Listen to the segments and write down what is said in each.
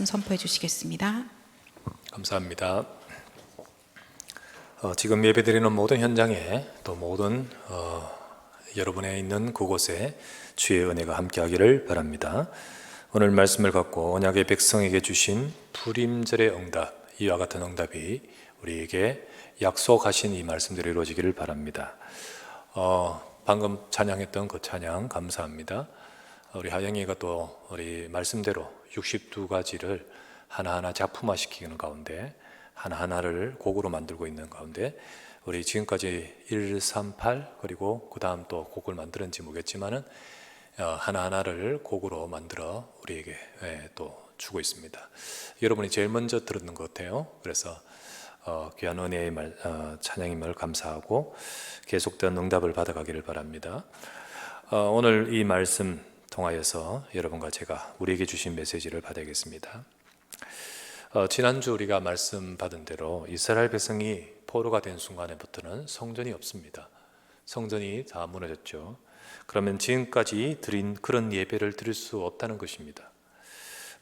선포해 주시겠습니다. 감사합니다. 지금 예배드리는 모든 현장에 또 모든 여러분의 있는 그곳에 주의 은혜가 함께하기를 바랍니다. 오늘 말씀을 갖고 언약의 백성에게 주신 불임절의 응답, 이와 같은 응답이 우리에게 약속하신 이 말씀대로 이루어지기를 바랍니다. 방금 찬양했던 그 찬양 감사합니다. 우리 하영이가 또 우리 말씀대로 62가지를 하나하나 작품화시키는 가운데 하나하나를 곡으로 만들고 있는 가운데 우리 지금까지 138 그리고 그 다음 또 곡을 만들었는지 모르겠지만은 하나하나를 곡으로 만들어 우리에게 또 주고 있습니다. 여러분이 제일 먼저 들었는 것 같아요. 그래서 귀한 은혜의 찬양임을 감사하고 계속된 응답을 받아가기를 바랍니다. 오늘 이 말씀 통하여서 여러분과 제가 우리에게 주신 메시지를 받아야겠습니다. 지난주 우리가 말씀 받은 대로 이스라엘 백성이 포로가 된 순간에부터는 성전이 없습니다. 성전이 다 무너졌죠. 그러면 지금까지 드린 그런 예배를 드릴 수 없다는 것입니다.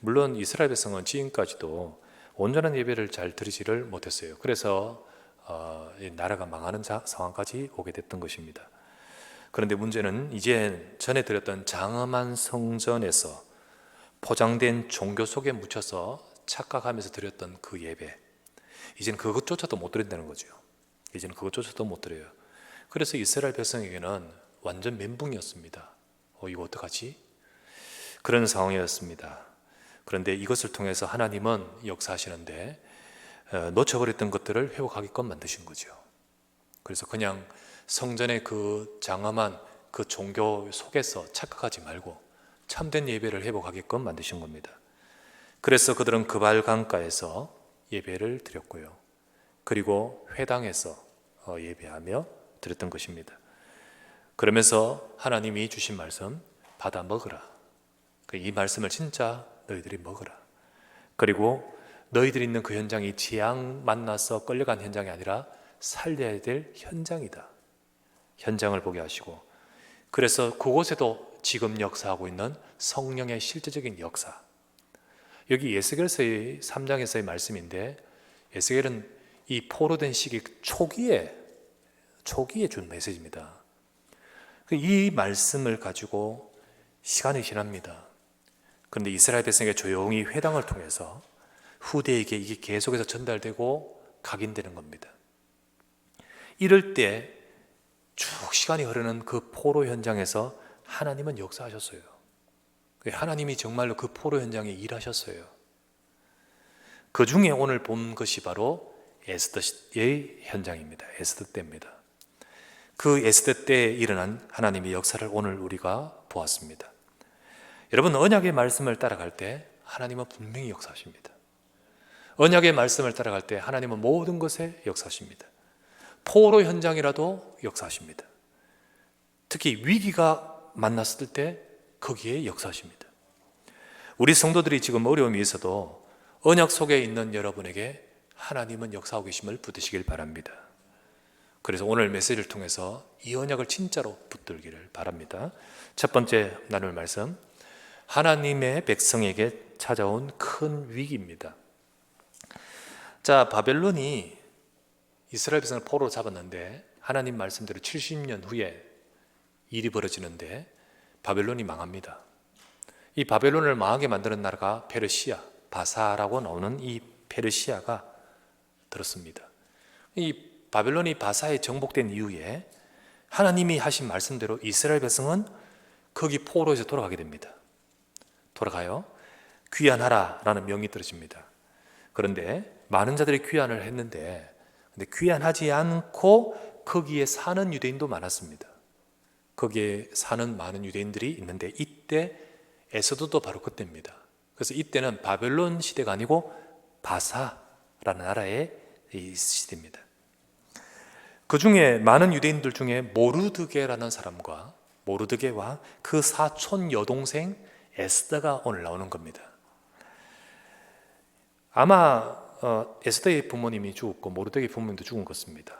물론 이스라엘 백성은 지금까지도 온전한 예배를 잘 드리지를 못했어요. 그래서 나라가 망하는 상황까지 오게 됐던 것입니다. 그런데 문제는 이제 전에 드렸던 장엄한 성전에서 포장된 종교 속에 묻혀서 착각하면서 드렸던 그 예배, 이제는 그것조차도 못 드린다는 거죠. 이제는 그것조차도 못 드려요. 그래서 이스라엘 백성에게는 완전 멘붕이었습니다. 이거 어떡하지? 그런 상황이었습니다. 그런데 이것을 통해서 하나님은 역사하시는데 놓쳐버렸던 것들을 회복하게끔 만드신 거죠. 그래서 그냥 성전의 그 장엄한 그 종교 속에서 착각하지 말고 참된 예배를 회복하게끔 만드신 겁니다. 그래서 그들은 그발 강가에서 예배를 드렸고요. 그리고 회당에서 예배하며 드렸던 것입니다. 그러면서 하나님이 주신 말씀, 받아 먹으라. 이 말씀을 진짜 너희들이 먹으라. 그리고 너희들이 있는 그 현장이 재앙 만나서 끌려간 현장이 아니라 살려야 될 현장이다. 현장을 보게 하시고, 그래서 그곳에도 지금 역사하고 있는 성령의 실제적인 역사, 여기 에스겔서의 3장에서의 말씀인데, 에스겔은 이 포로된 시기 초기에 준 메시지입니다. 이 말씀을 가지고 시간이 지납니다. 그런데 이스라엘 백성에게 조용히 회당을 통해서 후대에게 이게 계속해서 전달되고 각인되는 겁니다. 이럴 때 쭉 시간이 흐르는 그 포로 현장에서 하나님은 역사하셨어요. 하나님이 정말로 그 포로 현장에 일하셨어요. 그 중에 오늘 본 것이 바로 에스더의 현장입니다. 에스더 때입니다. 그 에스더 때에 일어난 하나님의 역사를 오늘 우리가 보았습니다. 여러분, 언약의 말씀을 따라갈 때 하나님은 분명히 역사하십니다. 언약의 말씀을 따라갈 때 하나님은 모든 것에 역사하십니다. 포로 현장이라도 역사하십니다. 특히 위기가 만났을 때 거기에 역사하십니다. 우리 성도들이 지금 어려움이 있어도 언약 속에 있는 여러분에게 하나님은 역사하고 계심을 붙드시길 바랍니다. 그래서 오늘 메시지를 통해서 이 언약을 진짜로 붙들기를 바랍니다. 첫 번째 나눌 말씀, 하나님의 백성에게 찾아온 큰 위기입니다. 자, 바벨론이 이스라엘 백성을 포로로 잡았는데 하나님 말씀대로 70년 후에 일이 벌어지는데 바벨론이 망합니다. 이 바벨론을 망하게 만드는 나라가 페르시아, 바사라고 나오는 이 페르시아가 들었습니다. 이 바벨론이 바사에 정복된 이후에 하나님이 하신 말씀대로 이스라엘 백성은 거기 포로에서 돌아가게 됩니다. 돌아가요. 귀환하라 라는 명이 떨어집니다. 그런데 많은 자들이 귀환을 했는데, 근데 귀환하지 않고 거기에 사는 유대인도 많았습니다. 거기에 사는 많은 유대인들이 있는데 이때 에스더도 바로 그때입니다. 그래서 이때는 바벨론 시대가 아니고 바사라는 나라의 시대입니다. 그 중에 많은 유대인들 중에 모르드게라는 사람과 모르드게와 그 사촌 여동생 에스더가 오늘 나오는 겁니다. 아마 에스더의 부모님이 죽었고 모르드게의 부모님도 죽은 것 같습니다.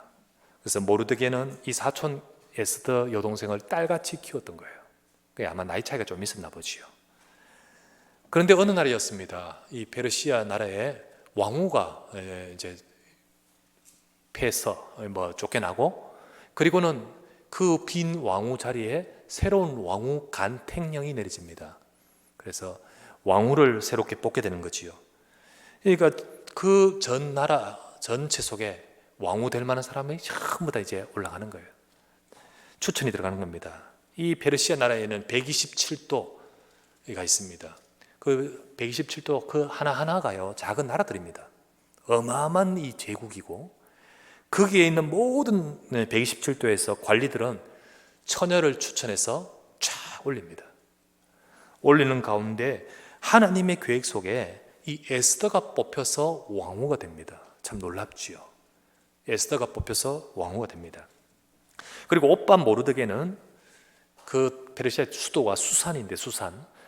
그래서 모르드게는 이 사촌 에스더 여동생을 딸같이 키웠던 거예요. 아마 나이 차이가 좀 있었나 보지요. 그런데 어느 날이었습니다. 이 페르시아 나라의 왕후가 이제 패해서 쫓겨나고, 그리고는 그 빈 왕후 자리에 새로운 왕후 간택령이 내려집니다. 그래서 왕후를 새롭게 뽑게 되는 거지요. 그러니까 그 전 나라 전체 속에 왕후 될 만한 사람이 전부 다 이제 올라가는 거예요. 추천이 들어가는 겁니다. 이 페르시아 나라에는 127도가 있습니다. 그 127도 그 하나하나가요, 작은 나라들입니다. 어마어마한 이 제국이고, 거기에 있는 모든 127도에서 관리들은 처녀를 추천해서 쫙 올립니다. 올리는 가운데 하나님의 계획 속에 이 에스더가 뽑혀서 왕후가 됩니다. 참 놀랍지요. 에스더가 뽑혀서 왕후가 됩니다. 그리고 오빠 모르드게는 그 페르시아 수도가 수산인데,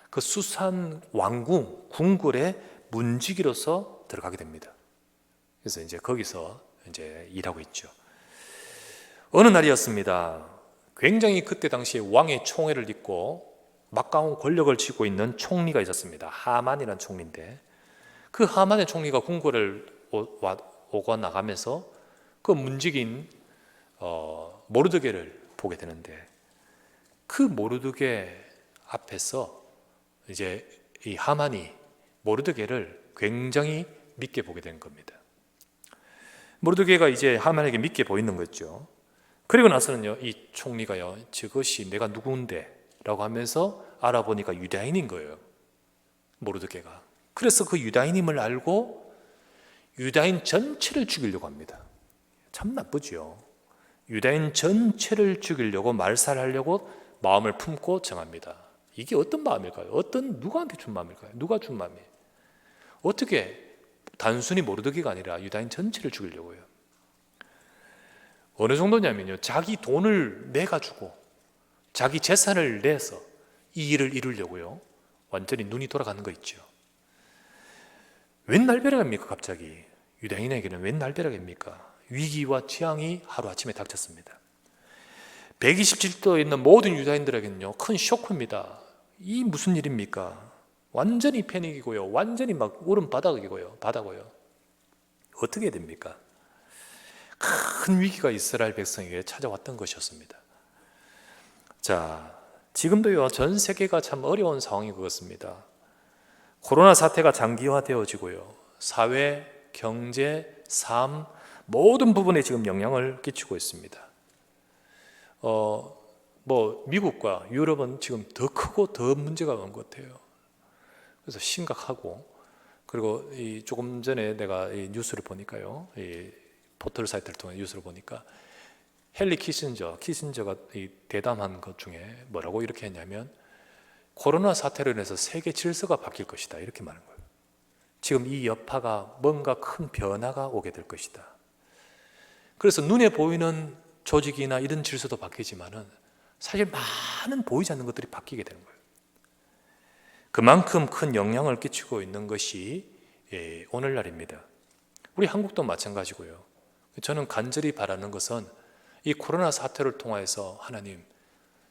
그 수산 왕궁 궁궐의 문지기로서 들어가게 됩니다. 그래서 이제 거기서 이제 일하고 있죠. 어느 날이었습니다. 굉장히 그때 당시에 왕의 총애를 입고 막강한 권력을 쥐고 있는 총리가 있었습니다. 하만이라는 총리인데, 그 하만의 총리가 궁궐을 오고 나가면서 그 문지기인 모르드게를 보게 되는데, 그 모르드게 앞에서 이제 이 하만이 모르드게를 굉장히 믿게 보게 된 겁니다. 모르드게가 이제 하만에게 믿게 보이는 거죠. 그리고 나서는요, 이 총리가요, 저것이 내가 누구인데 라고 하면서 알아보니까 유다인인 거예요, 모르드게가. 그래서 그 유다인임을 알고 유다인 전체를 죽이려고 합니다. 참 나쁘죠. 유다인 전체를 죽이려고, 말살하려고 마음을 품고 정합니다. 이게 어떤 마음일까요? 누구한테 준 마음일까요? 누가 준 마음이에요? 어떻게 단순히 모르드게가 아니라 유다인 전체를 죽이려고요? 어느 정도냐면요, 자기 돈을 내가지고 자기 재산을 내서 이 일을 이루려고요, 완전히 눈이 돌아가는 거 있죠. 웬 날벼락입니까? 갑자기 유다인에게는 웬 날벼락입니까? 위기와 재앙이 하루아침에 닥쳤습니다. 127도에 있는 모든 유다인들에게는요, 큰 쇼크입니다. 이 무슨 일입니까? 완전히 패닉이고요, 완전히 막 울음 바닥이고요. 어떻게 해야 됩니까? 큰 위기가 이스라엘 백성에게 찾아왔던 것이었습니다. 자, 지금도요, 전 세계가 참 어려운 상황인 것 같습니다. 코로나 사태가 장기화되어지고요, 사회, 경제, 삶 모든 부분에 지금 영향을 끼치고 있습니다. 미국과 유럽은 지금 더 크고 더 문제가 많은 것 같아요. 그래서 심각하고, 그리고 조금 전에 내가 이 뉴스를 보니까요, 이 포털 사이트를 통해 뉴스를 보니까 헨리 키신저가 이 대담한 것 중에 뭐라고 이렇게 했냐면, 코로나 사태로 인해서 세계 질서가 바뀔 것이다, 이렇게 말한 거예요. 지금 이 여파가 뭔가 큰 변화가 오게 될 것이다. 그래서 눈에 보이는 조직이나 이런 질서도 바뀌지만은 사실 많은 보이지 않는 것들이 바뀌게 되는 거예요. 그만큼 큰 영향을 끼치고 있는 것이 오늘날입니다. 우리 한국도 마찬가지고요. 저는 간절히 바라는 것은 이 코로나 사태를 통해서 하나님,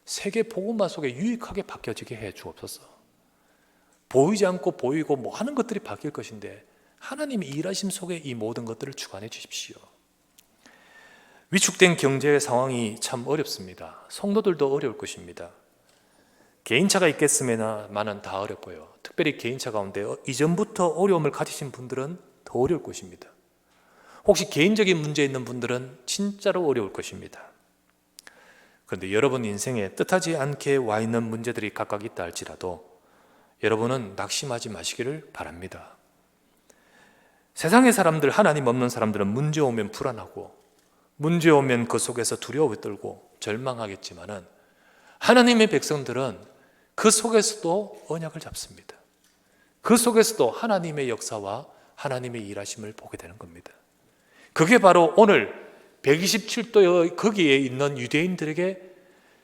세계 복음화 속에 유익하게 바뀌어지게 해 주옵소서. 보이지 않고 보이고 뭐 하는 것들이 바뀔 것인데, 하나님의 일하심 속에 이 모든 것들을 주관해 주십시오. 위축된 경제 상황이 참 어렵습니다. 성도들도 어려울 것입니다. 개인차가 있겠으면만은 다 어렵고요, 특별히 개인차 가운데 이전부터 어려움을 가지신 분들은 더 어려울 것입니다. 혹시 개인적인 문제 있는 분들은 진짜로 어려울 것입니다. 그런데 여러분 인생에 뜻하지 않게 와 있는 문제들이 각각 있다 할지라도 여러분은 낙심하지 마시기를 바랍니다. 세상의 사람들, 하나님 없는 사람들은 문제 오면 불안하고, 문제 오면 그 속에서 두려워 떨고 절망하겠지만은, 하나님의 백성들은 그 속에서도 언약을 잡습니다. 그 속에서도 하나님의 역사와 하나님의 일하심을 보게 되는 겁니다. 그게 바로 오늘 127도의 거기에 있는 유대인들에게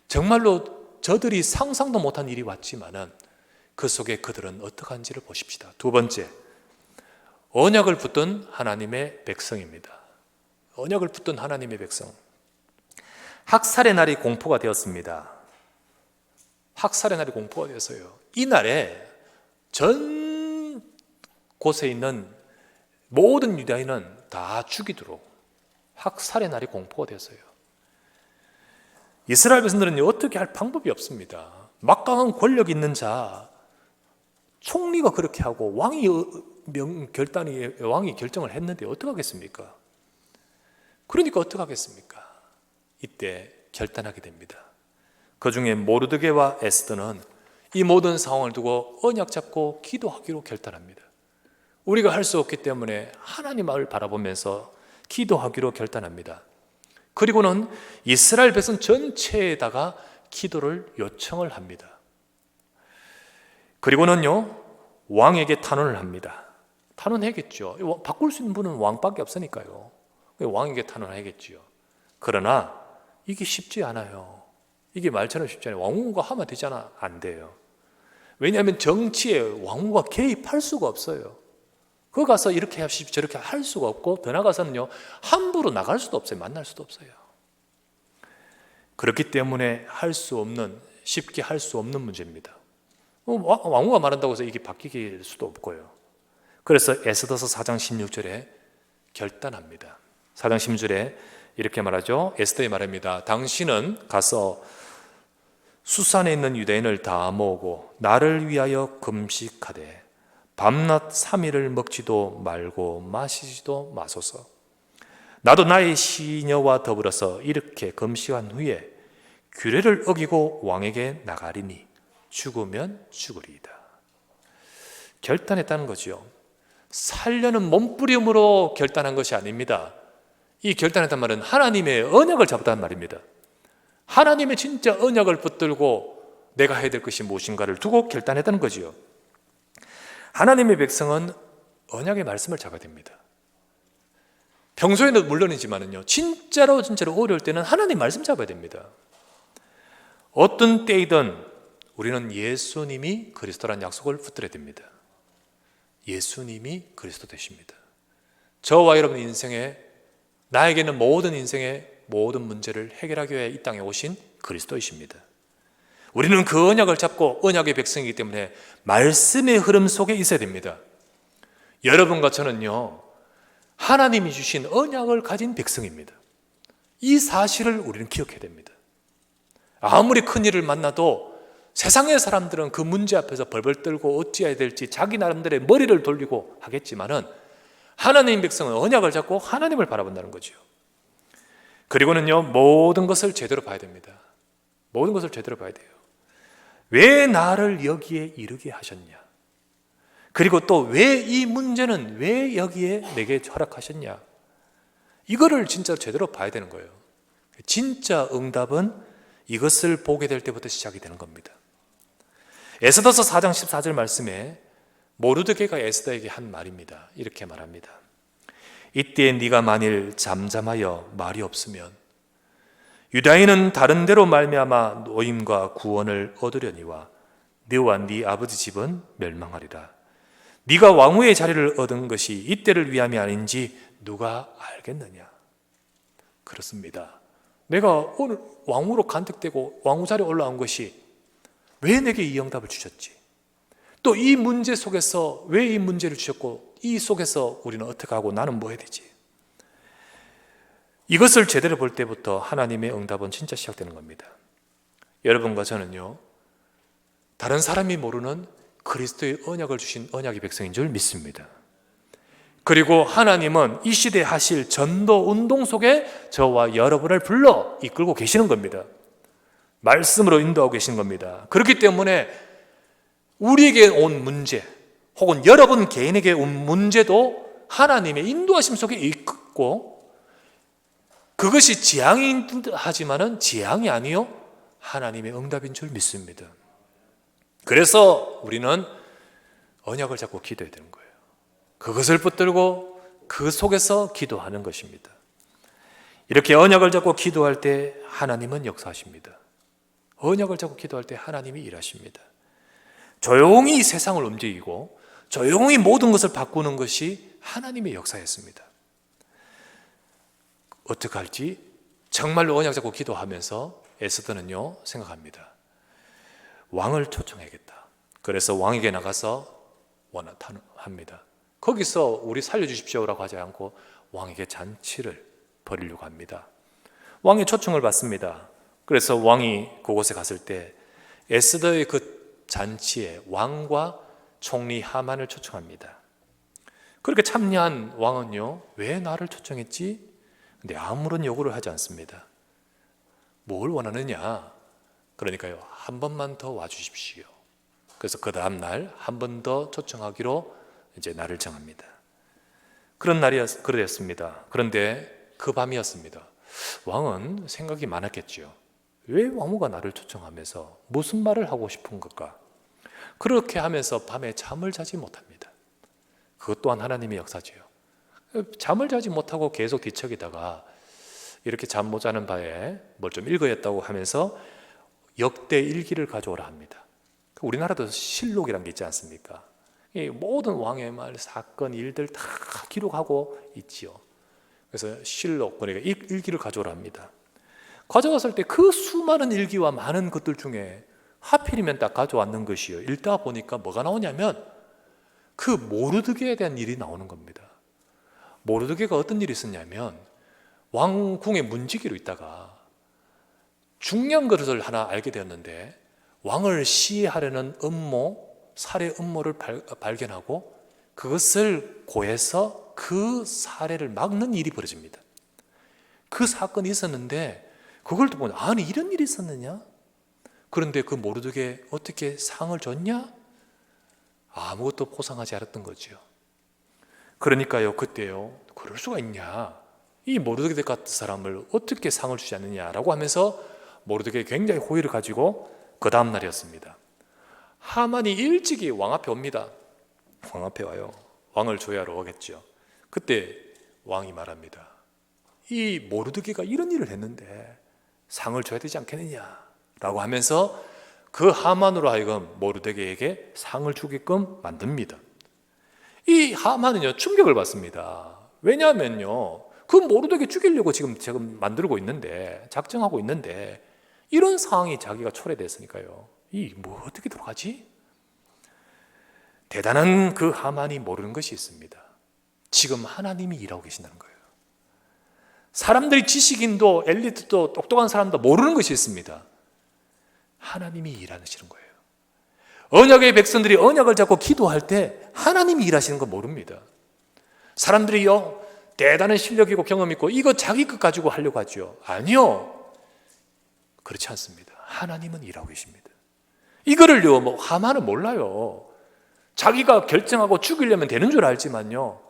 정말로 저들이 상상도 못한 일이 왔지만은 그 속에 그들은 어떡한지를 보십시다. 두 번째, 언약을 붙든 하나님의 백성입니다. 언약을 붙든 하나님의 백성. 학살의 날이 공포가 되었습니다. 학살의 날이 공포가 되었어요. 이 날에 전 곳에 있는 모든 유다인은 다 죽이도록 학살의 날이 공포가 됐어요. 이스라엘 백성들은 어떻게 할 방법이 없습니다. 막강한 권력 있는 자, 총리가 그렇게 하고 왕이 결정을 했는데 어떻게 하겠습니까? 그러니까 어떻게 하겠습니까? 이때 결단하게 됩니다. 그 중에 모르드게와 에스더는 이 모든 상황을 두고 언약 잡고 기도하기로 결단합니다. 우리가 할 수 없기 때문에 하나님을 바라보면서 기도하기로 결단합니다. 그리고는 이스라엘 백성 전체에다가 기도를 요청을 합니다. 그리고는요, 왕에게 탄원을 합니다. 탄원하겠죠. 바꿀 수 있는 분은 왕밖에 없으니까요. 왕에게 탄원하겠지요. 그러나 이게 쉽지 않아요. 이게 말처럼 쉽지 않아요. 왕후가 하면 되잖아. 안 돼요. 왜냐하면 정치에 왕후가 개입할 수가 없어요. 거기 가서 이렇게 하십시오 저렇게 할 수가 없고, 더 나아가서는요, 함부로 나갈 수도 없어요. 만날 수도 없어요. 그렇기 때문에 쉽게 할 수 없는 문제입니다. 왕후가 말한다고 해서 이게 바뀌길 수도 없고요. 그래서 에스더서 4장 16절에 결단합니다. 4장 16절에 이렇게 말하죠. 에스더의 말입니다. 당신은 가서 수산에 있는 유대인을 다 모으고 나를 위하여 금식하되 밤낮 3일을 먹지도 말고 마시지도 마소서. 나도 나의 시녀와 더불어서 이렇게 금식한 후에 규례를 어기고 왕에게 나가리니 죽으면 죽으리이다. 결단했다는 거죠. 살려는 몸부림으로 결단한 것이 아닙니다. 이 결단했단 말은 하나님의 언약을 잡았다는 말입니다. 하나님의 진짜 언약을 붙들고 내가 해야 될 것이 무엇인가를 두고 결단했다는 거지요. 하나님의 백성은 언약의 말씀을 잡아야 됩니다. 평소에는 물론이지만은요, 진짜로 어려울 때는 하나님 말씀 잡아야 됩니다. 어떤 때이든 우리는 예수님이 그리스도라는 약속을 붙들어야 됩니다. 예수님이 그리스도 되십니다. 저와 여러분 인생에, 나에게는 모든 인생의 모든 문제를 해결하기 위해 이 땅에 오신 그리스도이십니다. 우리는 그 언약을 잡고 언약의 백성이기 때문에 말씀의 흐름 속에 있어야 됩니다. 여러분과 저는요, 하나님이 주신 언약을 가진 백성입니다. 이 사실을 우리는 기억해야 됩니다. 아무리 큰 일을 만나도 세상의 사람들은 그 문제 앞에서 벌벌 떨고 어찌해야 될지 자기 나름대로의 머리를 돌리고 하겠지만은 하나님 백성은 언약을 잡고 하나님을 바라본다는 거죠. 그리고는요, 모든 것을 제대로 봐야 됩니다. 모든 것을 제대로 봐야 돼요. 왜 나를 여기에 이르게 하셨냐? 그리고 또 왜 이 문제는 왜 여기에 내게 허락하셨냐? 이거를 진짜 제대로 봐야 되는 거예요. 진짜 응답은 이것을 보게 될 때부터 시작이 되는 겁니다. 에스더서 4장 14절 말씀에 모르드게가 에스더에게 한 말입니다. 이렇게 말합니다. 이때 네가 만일 잠잠하여 말이 없으면 유다인은 다른 데로 말미암아 노임과 구원을 얻으려니와 네와 네 아버지 집은 멸망하리라. 네가 왕후의 자리를 얻은 것이 이때를 위함이 아닌지 누가 알겠느냐? 그렇습니다. 내가 오늘 왕후로 간택되고 왕후 자리에 올라온 것이 왜 내게 이 응답을 주셨지? 또 이 문제 속에서 왜 이 문제를 주셨고 이 속에서 우리는 어떻게 하고 나는 뭐 해야 되지? 이것을 제대로 볼 때부터 하나님의 응답은 진짜 시작되는 겁니다. 여러분과 저는요, 다른 사람이 모르는 그리스도의 언약을 주신 언약의 백성인 줄 믿습니다. 그리고 하나님은 이 시대에 하실 전도 운동 속에 저와 여러분을 불러 이끌고 계시는 겁니다. 말씀으로 인도하고 계시는 겁니다. 그렇기 때문에 우리에게 온 문제 혹은 여러분 개인에게 온 문제도 하나님의 인도하심 속에 있고, 그것이 재앙이긴 하지만은 재앙이 아니요 하나님의 응답인 줄 믿습니다. 그래서 우리는 언약을 잡고 기도해야 되는 거예요. 그것을 붙들고 그 속에서 기도하는 것입니다. 이렇게 언약을 잡고 기도할 때 하나님은 역사하십니다. 언약을 잡고 기도할 때 하나님이 일하십니다. 조용히 세상을 움직이고 조용히 모든 것을 바꾸는 것이 하나님의 역사였습니다. 어떻게 할지 정말로 언약 잡고 기도하면서 에스더는요 생각합니다. 왕을 초청해야겠다. 그래서 왕에게 나가서 합니다. 거기서 우리 살려주십시오라고 하지 않고 왕에게 잔치를 벌이려고 합니다. 왕의 초청을 받습니다. 그래서 왕이 그곳에 갔을 때 에스더의 그 잔치에 왕과 총리 하만을 초청합니다. 그렇게 참여한 왕은요, 왜 나를 초청했지? 근데 아무런 요구를 하지 않습니다. 뭘 원하느냐? 그러니까요, 한 번만 더 와주십시오. 그래서 그 다음 날 한 번 더 초청하기로 이제 날을 정합니다. 그런 날이 그랬습니다. 그런데 그 밤이었습니다. 왕은 생각이 많았겠죠. 왜 왕후가 나를 초청하면서 무슨 말을 하고 싶은 걸까? 그렇게 하면서 밤에 잠을 자지 못합니다. 그것 또한 하나님의 역사지요. 잠을 자지 못하고 계속 뒤척이다가 이렇게 잠 못 자는 바에 뭘 좀 읽어야겠다고 하면서 역대 일기를 가져오라 합니다. 우리나라도 실록이라는 게 있지 않습니까? 이 모든 왕의 말, 사건, 일들 다 기록하고 있지요. 그래서 실록, 그러니까 일기를 가져오라 합니다. 가져갔을 때 그 수많은 일기와 많은 것들 중에 하필이면 딱 가져왔는 것이요, 읽다 보니까 뭐가 나오냐면 그 모르드게에 대한 일이 나오는 겁니다. 모르드게가 어떤 일이 있었냐면 왕궁의 문지기로 있다가 중요한 것을 하나 알게 되었는데 왕을 시해하려는 음모, 살해 음모를 발견하고 그것을 고해서 그 살해를 막는 일이 벌어집니다. 그 사건이 있었는데 그걸 또 보니 아니 이런 일이 있었느냐? 그런데 그 모르드게 어떻게 상을 줬냐? 아무것도 포상하지 않았던 거죠. 그러니까요, 그때요, 그럴 수가 있냐? 이 모르드게 같은 사람을 어떻게 상을 주지 않느냐라고 하면서 모르드게 굉장히 호의를 가지고 그 다음 날이었습니다. 하만이 일찍이 왕 앞에 옵니다. 왕 앞에 와요. 왕을 조회하러 오겠죠. 그때 왕이 말합니다. 이 모르드게가 이런 일을 했는데 상을 줘야 되지 않겠느냐라고 하면서 그 하만으로 하여금 모르드게에게 상을 주게끔 만듭니다. 이 하만은요, 충격을 받습니다. 왜냐하면요, 그 모르드게 죽이려고 지금 만들고 있는데, 작정하고 있는데 이런 상황이 자기가 초래됐으니까요, 이 뭐 어떻게 들어가지? 대단한 그 하만이 모르는 것이 있습니다. 지금 하나님이 일하고 계신다는 거예요. 사람들이 지식인도 엘리트도 똑똑한 사람도 모르는 것이 있습니다. 하나님이 일하시는 거예요. 언약의 백성들이 언약을 잡고 기도할 때 하나님이 일하시는 거 모릅니다. 사람들이요, 대단한 실력이고 경험 있고 이거 자기 것 가지고 하려고 하죠. 아니요, 그렇지 않습니다. 하나님은 일하고 계십니다. 이거를요, 뭐 하만은 몰라요. 자기가 결정하고 죽이려면 되는 줄 알지만요,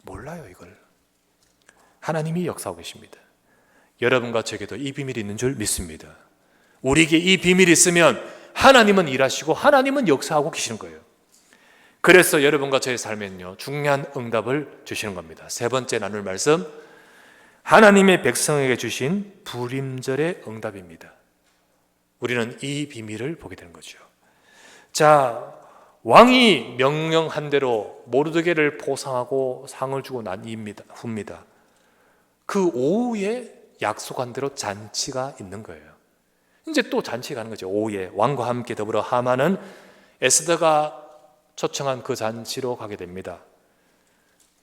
몰라요. 이걸 하나님이 역사하고 계십니다. 여러분과 저에게도 이 비밀이 있는 줄 믿습니다. 우리에게 이 비밀이 있으면 하나님은 일하시고 하나님은 역사하고 계시는 거예요. 그래서 여러분과 저의 삶에는요, 중요한 응답을 주시는 겁니다. 세 번째 나눌 말씀, 하나님의 백성에게 주신 불임절의 응답입니다. 우리는 이 비밀을 보게 되는 거죠. 자, 왕이 명령한 대로 모르드게를 포상하고 상을 주고 난 후입니다. 그 오후에 약속한 대로 잔치가 있는 거예요. 이제 또 잔치가 가는 거죠. 오후에 왕과 함께 더불어 하만은 에스더가 초청한 그 잔치로 가게 됩니다.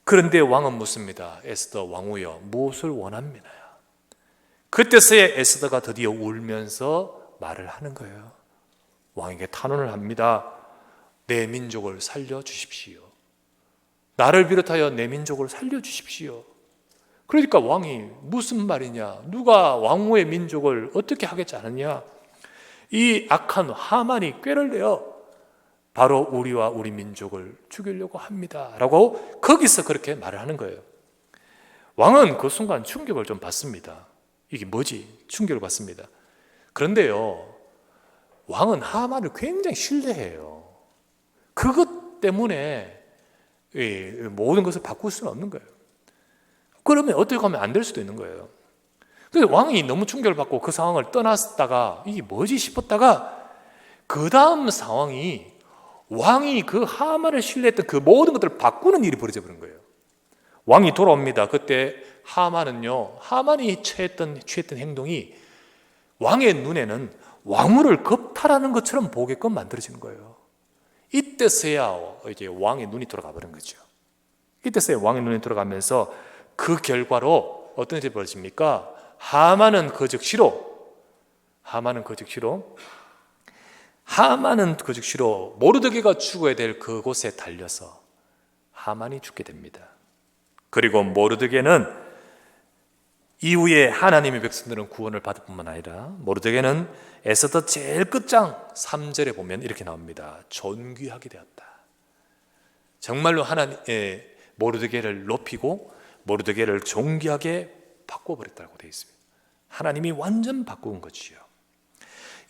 그런데 왕은 묻습니다. 에스더 왕후여, 무엇을 원합니까? 그때서야 에스더가 드디어 울면서 말을 하는 거예요. 왕에게 탄원을 합니다. 내 민족을 살려주십시오. 나를 비롯하여 내 민족을 살려주십시오. 그러니까 왕이 무슨 말이냐, 누가 왕후의 민족을 어떻게 하겠지 않느냐, 이 악한 하만이 꾀를 내어 바로 우리와 우리 민족을 죽이려고 합니다 라고 거기서 그렇게 말을 하는 거예요. 왕은 그 순간 충격을 좀 받습니다. 이게 뭐지? 충격을 받습니다. 그런데요, 왕은 하만을 굉장히 신뢰해요. 그것 때문에 모든 것을 바꿀 수는 없는 거예요. 그러면 어떻게 하면 안 될 수도 있는 거예요. 그래서 왕이 너무 충격을 받고 그 상황을 떠났다가 이게 뭐지 싶었다가 그 다음 상황이 왕이 그 하만을 신뢰했던 그 모든 것들을 바꾸는 일이 벌어져 버린 거예요. 왕이 돌아옵니다. 그때 하만이 취했던 행동이 왕의 눈에는 왕후를 겁탈하는 것처럼 보게끔 만들어지는 거예요. 이때서야 이제 왕의 눈이 돌아가 버린 거죠. 이때서야 왕의 눈이 돌아가면서 그 결과로 어떤 일이 벌어집니까? 하만은 그 즉시로 모르드게가 죽어야 될 그곳에 달려서 하만이 죽게 됩니다. 그리고 모르드게는 이후에 하나님의 백성들은 구원을 받을 뿐만 아니라 모르드게는 에스더 제일 끝장 3절에 보면 이렇게 나옵니다. 존귀하게 되었다. 정말로 모르드게를 높이고 모르드게를 존귀하게 바꿔버렸다고 되어 있습니다. 하나님이 완전 바꾼 거지요.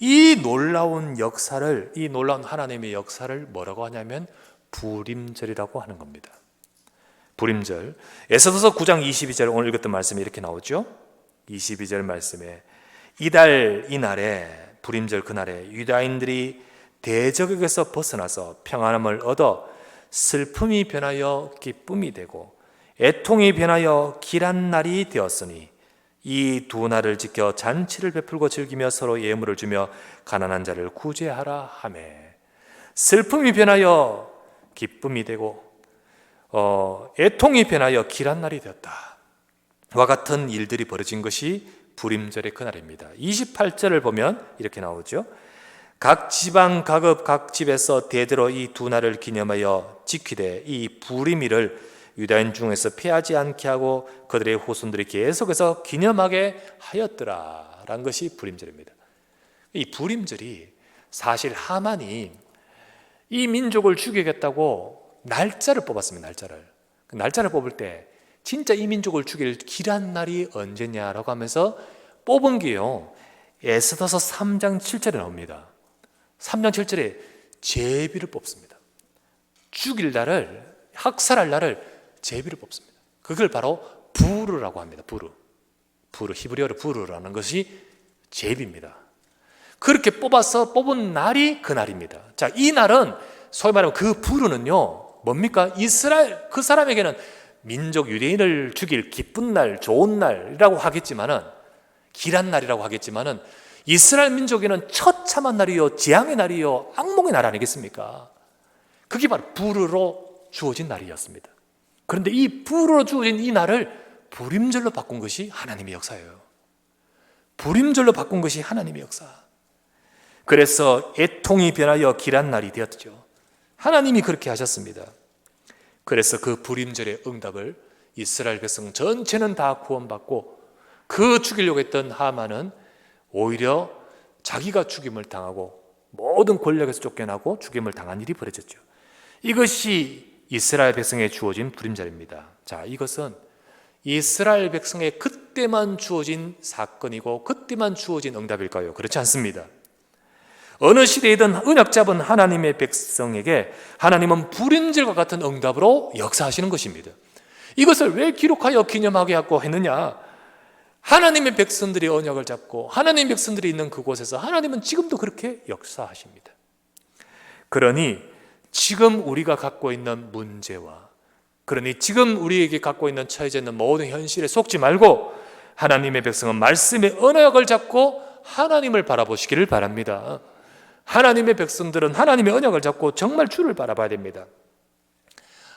이 놀라운 하나님의 역사를 뭐라고 하냐면 부림절이라고 하는 겁니다. 부림절. 에스더서 9장 22절 오늘 읽었던 말씀이 이렇게 나오죠. 22절 말씀에 이달 이날에 부림절 그날에 유다인들이 대적에게서 벗어나서 평안함을 얻어 슬픔이 변하여 기쁨이 되고 애통이 변하여 길한 날이 되었으니 이 두 날을 지켜 잔치를 베풀고 즐기며 서로 예물을 주며 가난한 자를 구제하라 하매 슬픔이 변하여 기쁨이 되고 애통이 변하여 길한 날이 되었다. 와 같은 일들이 벌어진 것이 부림절의 그날입니다. 28절을 보면 이렇게 나오죠. 각 지방 각읍 각 집에서 대대로 이 두 날을 기념하여 지키되 이 부림일을 유다인 중에서 피하지 않게 하고 그들의 후손들이 계속해서 기념하게 하였더라 라는 것이 부림절입니다. 이 부림절이 사실 하만이 이 민족을 죽이겠다고 날짜를 뽑았습니다. 날짜를 뽑을 때 진짜 이 민족을 죽일 길한 날이 언제냐라고 하면서 뽑은 게요, 에스더서 3장 7절에 나옵니다. 3장 7절에 제비를 뽑습니다. 죽일 날을, 학살할 날을 제비를 뽑습니다. 그걸 바로 부르라고 합니다. 부르, 히브리어로 부르라는 것이 제비입니다. 그렇게 뽑은 날이 그 날입니다. 자, 이 날은 소위 말하면 그 부르는요 뭡니까? 이스라엘 그 사람에게는 민족 유대인을 죽일 기쁜 날, 좋은 날이라고 하겠지만은, 길한 날이라고 하겠지만은, 이스라엘 민족에는 처참한 날이요, 재앙의 날이요, 악몽의 날 아니겠습니까? 그게 바로 부르로 주어진 날이었습니다. 그런데 이 부르로 주어진 이 날을 부림절로 바꾼 것이 하나님의 역사예요. 부림절로 바꾼 것이 하나님의 역사. 그래서 애통이 변하여 길한 날이 되었죠. 하나님이 그렇게 하셨습니다. 그래서 그 부림절의 응답을 이스라엘 백성 전체는 다 구원받고, 그 죽이려고 했던 하만은 오히려 자기가 죽임을 당하고 모든 권력에서 쫓겨나고 죽임을 당한 일이 벌어졌죠. 이것이 이스라엘 백성에 주어진 부림절입니다. 자, 이것은 이스라엘 백성에 그때만 주어진 사건이고 그때만 주어진 응답일까요? 그렇지 않습니다. 어느 시대이든 언약 잡은 하나님의 백성에게 하나님은 부림절과 같은 응답으로 역사하시는 것입니다. 이것을 왜 기록하여 기념하게 하고 했느냐? 하나님의 백성들이 언약을 잡고 하나님의 백성들이 있는 그곳에서 하나님은 지금도 그렇게 역사하십니다. 그러니 지금 우리가 갖고 있는 문제와, 그러니 지금 우리에게 갖고 있는 처해져 있는 모든 현실에 속지 말고 하나님의 백성은 말씀의 언약을 잡고 하나님을 바라보시기를 바랍니다. 하나님의 백성들은 하나님의 언약을 잡고 정말 주를 바라봐야 됩니다.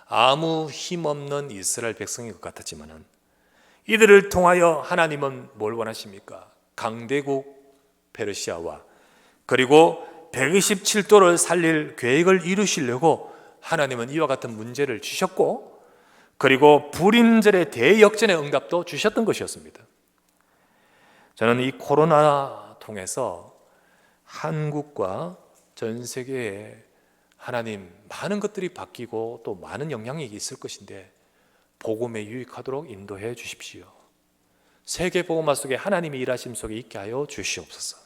아무 힘없는 이스라엘 백성인 것 같았지만은 이들을 통하여 하나님은 뭘 원하십니까? 강대국 페르시아와 그리고 127도를 살릴 계획을 이루시려고 하나님은 이와 같은 문제를 주셨고, 그리고 부림절의 대역전의 응답도 주셨던 것이었습니다. 저는 이 코로나 통해서 한국과 전 세계에 하나님 많은 것들이 바뀌고 또 많은 영향이 있을 것인데 복음에 유익하도록 인도해 주십시오. 세계 복음화 속에 하나님의 일하심 속에 있게 하여 주시옵소서.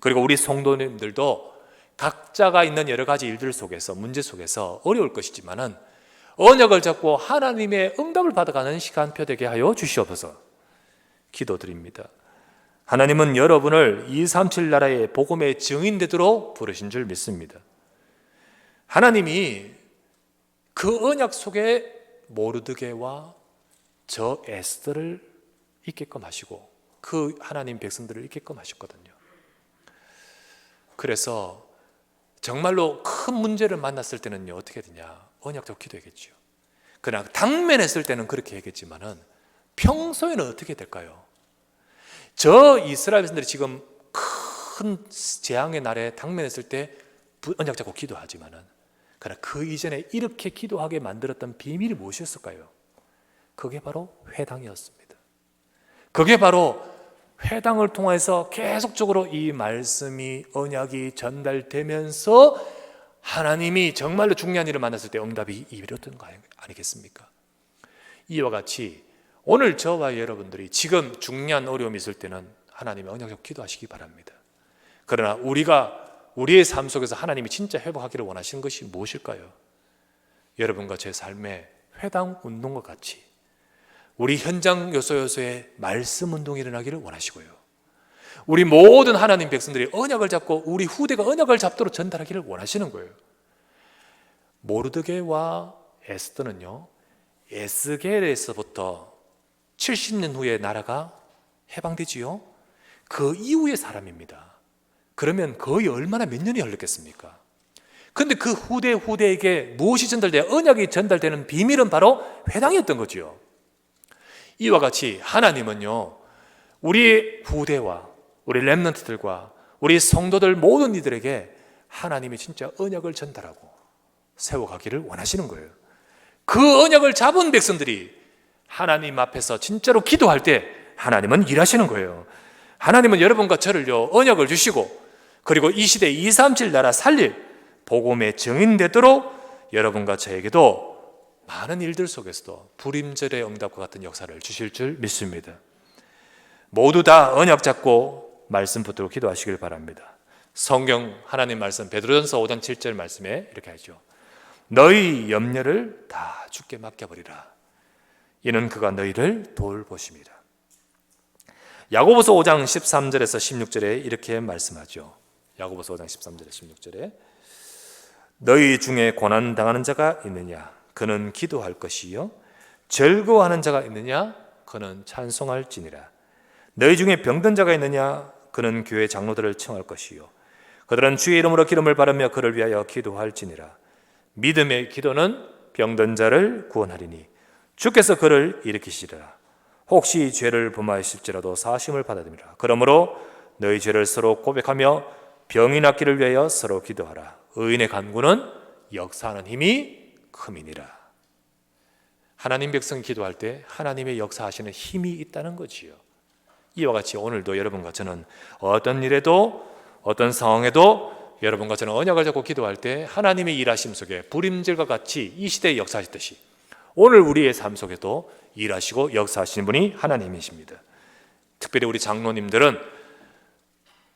그리고 우리 성도님들도 각자가 있는 여러 가지 일들 속에서, 문제 속에서 어려울 것이지만은 언약을 잡고 하나님의 응답을 받아가는 시간표 되게 하여 주시옵소서 기도드립니다. 하나님은 여러분을 237 나라의 복음의 증인되도록 부르신 줄 믿습니다. 하나님이 그 언약 속에 모르드게와 저 에스더를 있게끔 하시고 그 하나님 백성들을 있게끔 하셨거든요. 그래서 정말로 큰 문제를 만났을 때는요, 어떻게 되냐? 언약적 기도하겠죠. 그러나 당면했을 때는 그렇게 하겠지만은 평소에는 어떻게 될까요? 저 이스라엘 백성들이 지금 큰 재앙의 날에 당면했을 때 언약 잡고 기도하지만은, 그러나 그 이전에 이렇게 기도하게 만들었던 비밀이 무엇이었을까요? 그게 바로 회당이었습니다. 그게 바로 회당을 통해서 계속적으로 이 말씀이, 언약이 전달되면서 하나님이 정말로 중요한 일을 만났을 때 응답이 이루어졌던 거 아니겠습니까? 이와 같이 오늘 저와 여러분들이 지금 중요한 어려움이 있을 때는 하나님의 언약적 기도하시기 바랍니다. 그러나 우리의 삶 속에서 하나님이 진짜 회복하기를 원하시는 것이 무엇일까요? 여러분과 제 삶의 회당 운동과 같이 우리 현장 요소요소에 말씀 운동이 일어나기를 원하시고요, 우리 모든 하나님 백성들이 언약을 잡고 우리 후대가 언약을 잡도록 전달하기를 원하시는 거예요. 모르드게와 에스더는요, 에스겔에서부터 70년 후에 나라가 해방되지요. 그 이후의 사람입니다. 그러면 거의 얼마나 몇 년이 흘렀겠습니까? 그런데 그 후대에게 무엇이 전달돼야 언약이 전달되는 비밀은 바로 회당이었던 거죠. 이와 같이 하나님은요, 우리 후대와 우리 렘넌트들과 우리 성도들 모든 이들에게 하나님이 진짜 언약을 전달하고 세워가기를 원하시는 거예요. 그 언약을 잡은 백성들이 하나님 앞에서 진짜로 기도할 때 하나님은 일하시는 거예요. 하나님은 여러분과 저를요, 언약을 주시고, 그리고 이 시대 237 나라 살릴 복음의 증인되도록 여러분과 저에게도 많은 일들 속에서도 불임절의 응답과 같은 역사를 주실 줄 믿습니다. 모두 다 언약 잡고 말씀 붙들고 기도하시길 바랍니다. 성경 하나님 말씀 베드로전서 5장 7절 말씀에 이렇게 하죠. 너희 염려를 다 주께 맡겨버리라. 이는 그가 너희를 돌보심이라. 야고보서 5장 13절에서 16절에 이렇게 말씀하죠. 야고보서 5장 13절에 16절에 너희 중에 고난 당하는 자가 있느냐? 그는 기도할 것이요. 즐거워하는 자가 있느냐? 그는 찬송할지니라. 너희 중에 병든 자가 있느냐? 그는 교회 장로들을 청할 것이요. 그들은 주의 이름으로 기름을 바르며 그를 위하여 기도할지니라. 믿음의 기도는 병든 자를 구원하리니 주께서 그를 일으키시리라. 혹시 죄를 범하였을지라도 사심을 받아들이라. 그러므로 너희 죄를 서로 고백하며 병이 낫기를 위하여 서로 기도하라. 의인의 간구는 역사하는 힘이 큼이니라. 하나님 백성이 기도할 때 하나님의 역사하시는 힘이 있다는 거지요. 이와 같이 오늘도 여러분과 저는 어떤 일에도 어떤 상황에도 여러분과 저는 언약을 잡고 기도할 때 하나님의 일하심 속에 불임절과 같이 이 시대에 역사하셨듯이 오늘 우리의 삶 속에도 일하시고 역사하시는 분이 하나님이십니다. 특별히 우리 장로님들은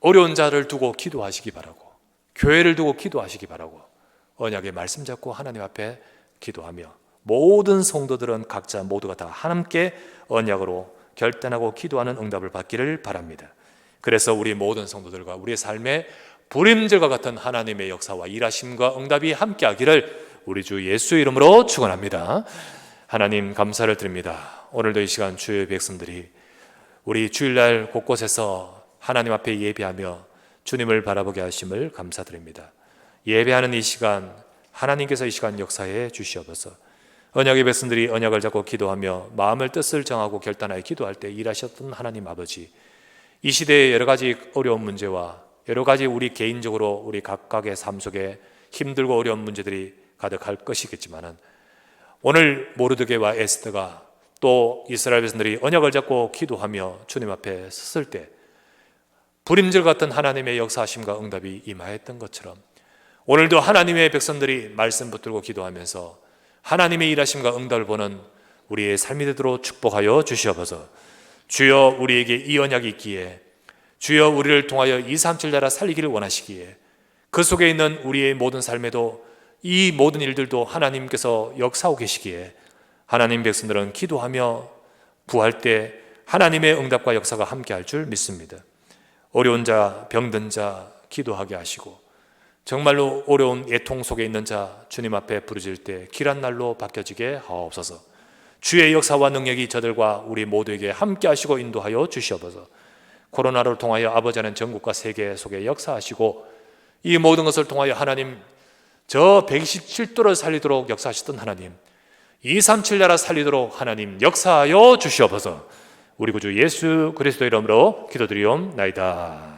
어려운 자를 두고 기도하시기 바라고, 교회를 두고 기도하시기 바라고, 언약의 말씀 잡고 하나님 앞에 기도하며 모든 성도들은 각자 모두가 다 함께 언약으로 결단하고 기도하는 응답을 받기를 바랍니다. 그래서 우리 모든 성도들과 우리의 삶에 불임절과 같은 하나님의 역사와 일하심과 응답이 함께하기를 우리 주 예수 이름으로 축원합니다. 하나님 감사를 드립니다. 오늘도 이 시간 주의 백성들이 우리 주일날 곳곳에서 하나님 앞에 예배하며 주님을 바라보게 하심을 감사드립니다. 예배하는 이 시간 하나님께서 이 시간 역사해 주시옵소서. 언약의 백성들이 언약을 잡고 기도하며 마음을 뜻을 정하고 결단하여 기도할 때 일하셨던 하나님 아버지, 이 시대의 여러 가지 어려운 문제와 여러 가지 우리 개인적으로 우리 각각의 삶 속에 힘들고 어려운 문제들이 가득할 것이겠지만은 오늘 모르드게와 에스더가 또 이스라엘 백성들이 언약을 잡고 기도하며 주님 앞에 섰을 때 불임절 같은 하나님의 역사하심과 응답이 임하였던 것처럼 오늘도 하나님의 백성들이 말씀 붙들고 기도하면서 하나님의 일하심과 응답을 보는 우리의 삶이 되도록 축복하여 주시옵소서. 주여 우리에게 이 언약이 있기에, 주여 우리를 통하여 237 나라 살리기를 원하시기에, 그 속에 있는 우리의 모든 삶에도 이 모든 일들도 하나님께서 역사하고 계시기에 하나님 백성들은 기도하며 구할 때 하나님의 응답과 역사가 함께할 줄 믿습니다. 어려운 자, 병든 자 기도하게 하시고 정말로 어려운 애통 속에 있는 자 주님 앞에 부르질 때 길한 날로 바뀌어지게 하옵소서. 주의 역사와 능력이 저들과 우리 모두에게 함께 하시고 인도하여 주시옵소서. 코로나를 통하여 아버지 하나님 전국과 세계 속에 역사하시고 이 모든 것을 통하여 하나님, 저 127도를 살리도록 역사하셨던 하나님, 237 나라 살리도록 하나님 역사하여 주시옵소서. 우리 구주 예수 그리스도의 이름으로 기도드리옵나이다.